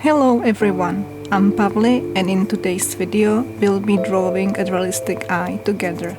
Hello everyone, I'm Pavli and in today's video we'll be drawing a realistic eye together.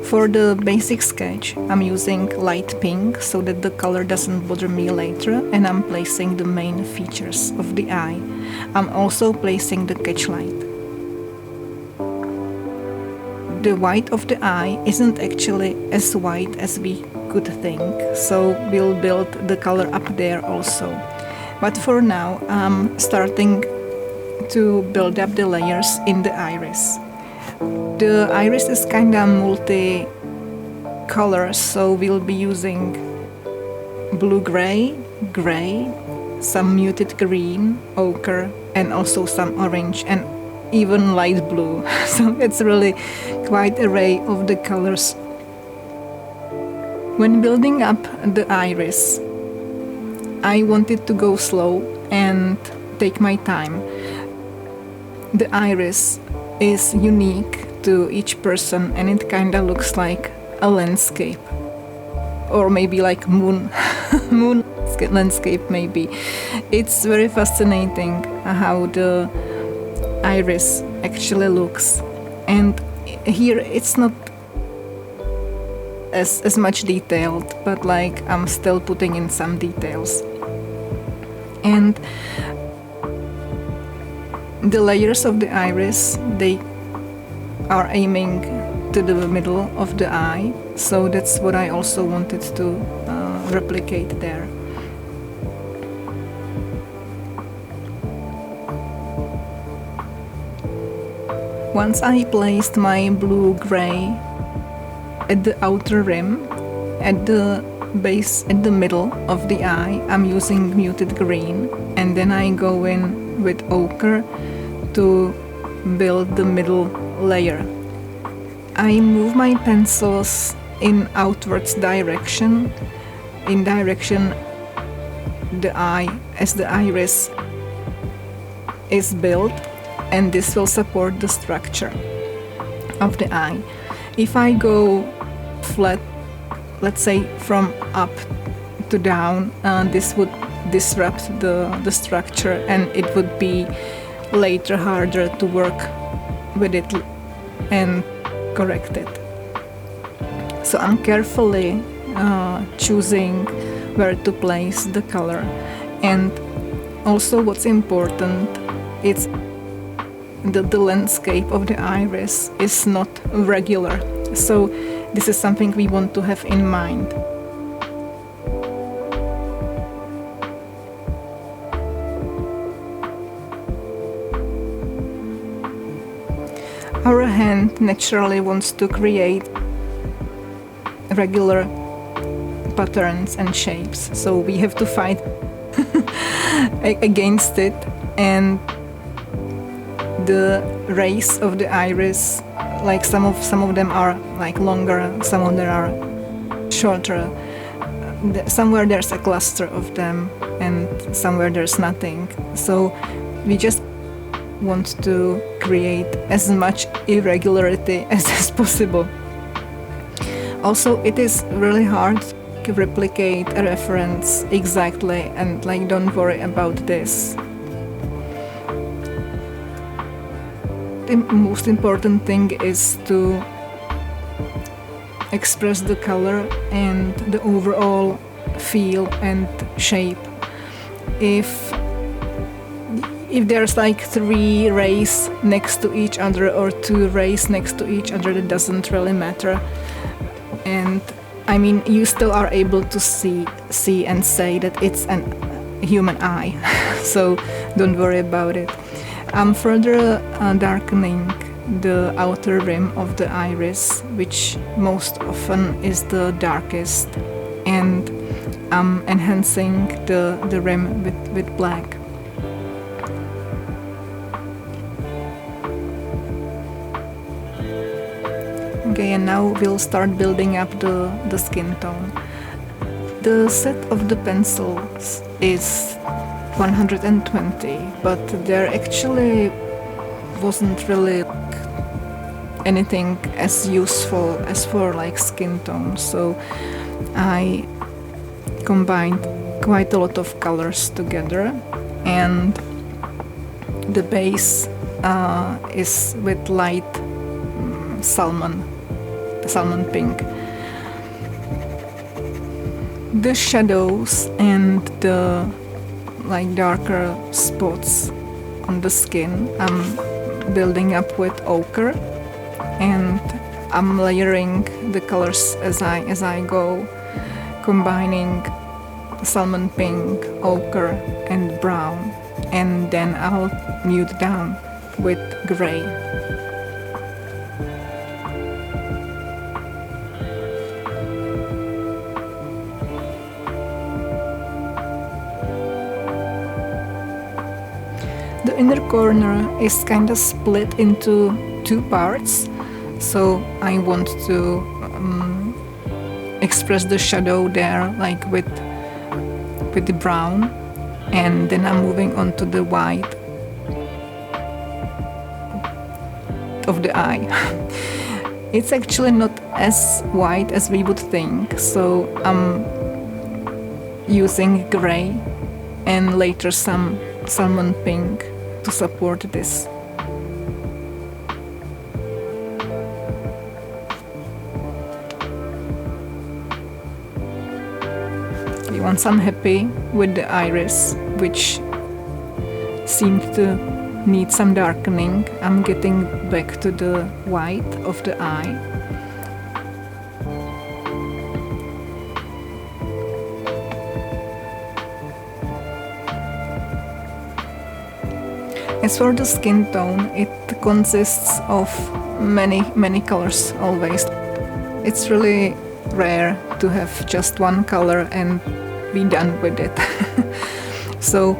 For the basic sketch I'm using light pink so that the color doesn't bother me later, and I'm placing the main features of the eye. I'm also placing the catch light. The white of the eye isn't actually as white as we could think, so we'll build the color up there also. But for now, I'm starting to build up the layers in the iris. The iris is kinda multi-color, so we'll be using blue-gray, gray, some muted green, ochre, and also some orange and even light blue. So it's really quite an array of the colors. When building up the iris, I wanted to go slow and take my time. The iris is unique to each person and it kinda looks like a landscape, or maybe like moon landscape maybe. It's very fascinating how the iris actually looks, and here it's not as much detailed, but like I'm still putting in some details. And the layers of the iris, they are aiming to the middle of the eye, so that's what I also wanted to replicate there. Once I placed my blue-gray at the outer rim, at the base, at the middle of the eye, I'm using muted green, and then I go in with ochre to build the middle layer. I move my pencils in outwards direction, in direction the eye as the iris is built, and this will support the structure of the eye. If I go flat, let's say from up to down, this would disrupt the structure and it would be later harder to work with it and correct it. So I'm carefully choosing where to place the color. And also what's important, it's the landscape of the iris is not regular. So this is something we want to have in mind. Our hand naturally wants to create regular patterns and shapes, so we have to fight against it, and the rays of the iris, like some of them are like longer, some of them are shorter. Somewhere there's a cluster of them and somewhere there's nothing. So we just want to create as much irregularity as possible. Also, it is really hard to replicate a reference exactly, and like don't worry about this. The most important thing is to express the color and the overall feel and shape. If there's like 3 rays next to each other or 2 rays next to each other, that doesn't really matter. And I mean, you still are able to see and say that it's a human eye. So don't worry about it. I'm further darkening the outer rim of the iris, which most often is the darkest, and I'm enhancing the rim with black. Okay, and now we'll start building up the skin tone. The set of the pencils is 120, but there actually wasn't really anything as useful as for like skin tone, so I combined quite a lot of colors together, and the base is with light salmon pink. The shadows and the darker spots on the skin I'm building up with ochre, and I'm layering the colors as I go, combining salmon pink, ochre and brown, and then I'll mute down with gray. The inner corner is kind of split into two parts, so I want to express the shadow there, like with the brown, and then I'm moving on to the white of the eye. It's actually not as white as we would think, so I'm using gray and later some salmon pink to support this. Once I'm happy with the iris, which seemed to need some darkening, I'm getting back to the white of the eye. As for the skin tone, it consists of many colors always. It's really rare to have just one color and be done with it. So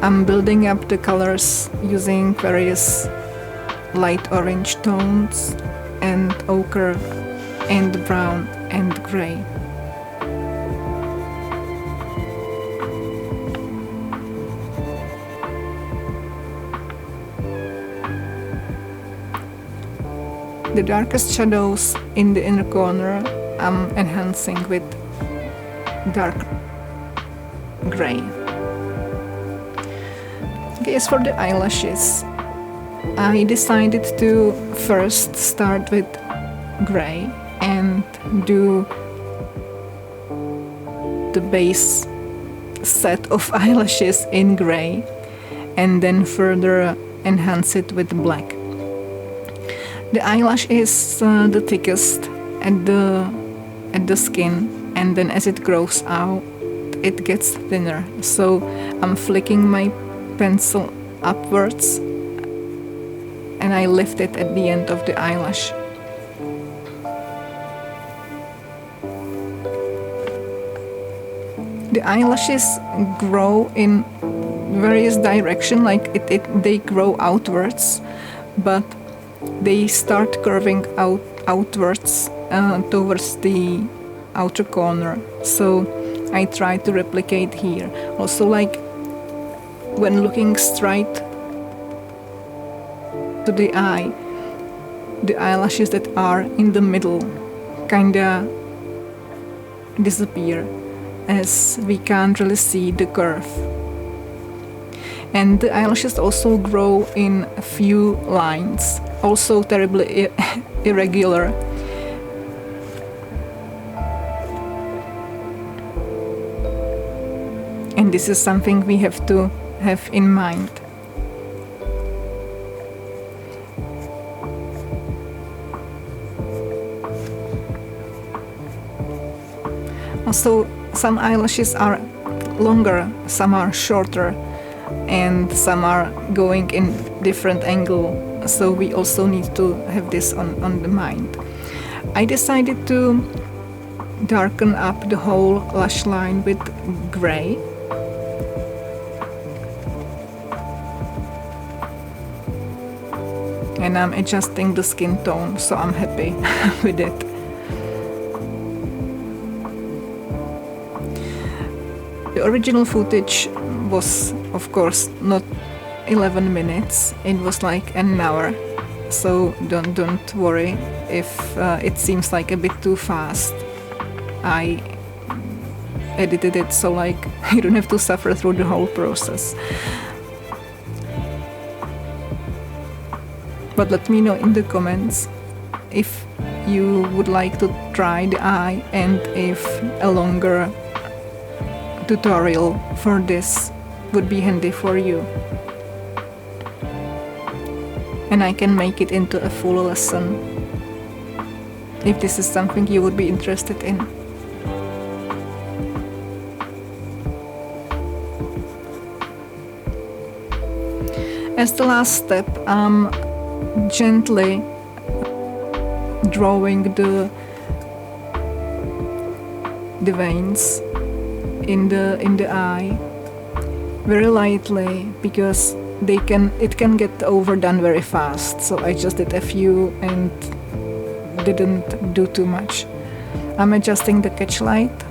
I'm building up the colors using various light orange tones and ochre and brown and gray. The darkest shadows in the inner corner I'm enhancing with dark gray. Okay, as for the eyelashes, I decided to first start with gray and do the base set of eyelashes in gray, and then further enhance it with black. The eyelash is the thickest at the skin, and then as it grows out, it gets thinner. So I'm flicking my pencil upwards and I lift it at the end of the eyelash. The eyelashes grow in various directions, like they grow outwards, but they start curving outwards towards the outer corner. So I try to replicate here. Also, like when looking straight to the eye, the eyelashes that are in the middle kinda disappear, as we can't really see the curve. And the eyelashes also grow in a few lines, also terribly irregular. And this is something we have to have in mind. Also, some eyelashes are longer, some are shorter, and some are going in different angle, so we also need to have this on the mind. I decided to darken up the whole lash line with gray. And I'm adjusting the skin tone, so I'm happy with it. The original footage was, of course, not 11 minutes. It was like an hour. So don't worry if it seems like a bit too fast. I edited it so like you don't have to suffer through the whole process. But let me know in the comments if you would like to try the eye and if a longer tutorial for this would be handy for you. And I can make it into a full lesson if this is something you would be interested in. As the last step, I'm gently drawing the veins in the eye very lightly, because it can get overdone very fast. So I just did a few and didn't do too much. I'm adjusting the catch light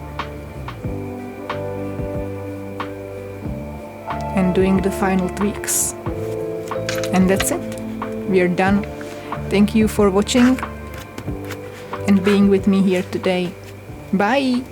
and doing the final tweaks. And that's it. We are done. Thank you for watching and being with me here today. Bye!